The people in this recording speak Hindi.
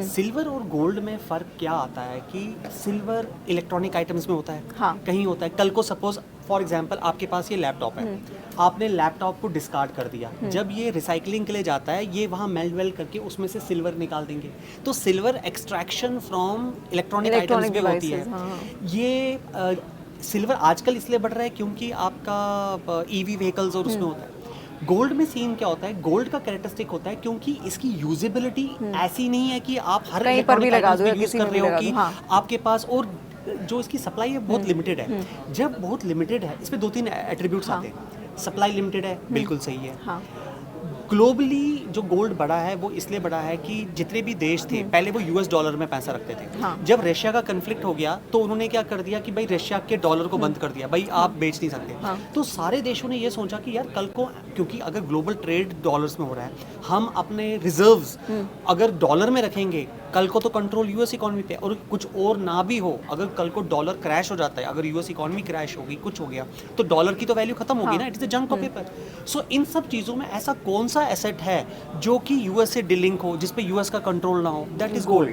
सिल्वर और गोल्ड में फ़र्क क्या आता है कि सिल्वर इलेक्ट्रॉनिक आइटम्स में होता है, हाँ। कहीं होता है। कल को सपोज फॉर एग्जांपल आपके पास ये लैपटॉप है, आपने लैपटॉप को डिस्कार्ड कर दिया, जब ये रिसाइकलिंग के लिए जाता है ये वहाँ मेल्ट वेल्ट करके उसमें से सिल्वर निकाल देंगे। तो silver extraction from electronic items electronic भी होती है। डिवाइसेस, हाँ। ये सिल्वर आजकल इसलिए बढ़ रहा है क्योंकि आपका ईवी व्हीकल्स और उसमें होता है। गोल्ड में सीन क्या होता है, गोल्ड का कैरेक्टरिस्टिक होता है क्योंकि इसकी यूजेबिलिटी ऐसी नहीं है कि आप हर कहीं पर भी इलेक्ट्रॉनिक लगा आइटम्स दो में या यूज़ किसी कर में रहे भी हो लगा कि दो, हाँ। आपके पास और जो इसकी सप्लाई है बहुत लिमिटेड है। जब बहुत लिमिटेड है इसमें दो तीन एट्रीब्यूट्स हाँ। आते हैं। सप्लाई लिमिटेड है, बिल्कुल सही है। हाँ। ग्लोबली जो गोल्ड बढ़ा है वो इसलिए बढ़ा है कि जितने भी देश थे पहले वो यूएस डॉलर में पैसा रखते थे। हाँ। जब रशिया का कन्फ्लिक्ट हो गया तो उन्होंने क्या कर दिया कि भाई रशिया के डॉलर को बंद कर दिया, भाई आप बेच नहीं सकते। हाँ। तो सारे देशों ने ये सोचा कि यार कल को, क्योंकि अगर ग्लोबल ट्रेड डॉलर्स में हो रहा है, हम अपने रिजर्व्स अगर डॉलर में रखेंगे, कल को तो कंट्रोल यूएस इकोनॉमी पे, और कुछ और ना भी हो, अगर कल को डॉलर क्रैश हो जाता है, अगर यूएस इकोनॉमी क्रैश होगी, कुछ हो गया, तो डॉलर की तो वैल्यू खत्म होगी ना, it is a junk of paper. So इन सब चीज़ों में ऐसा कौन सा एसेट है जो कि यूएस से डिलिंक हो, जिस पे यूएस का कंट्रोल ना हो? That is gold.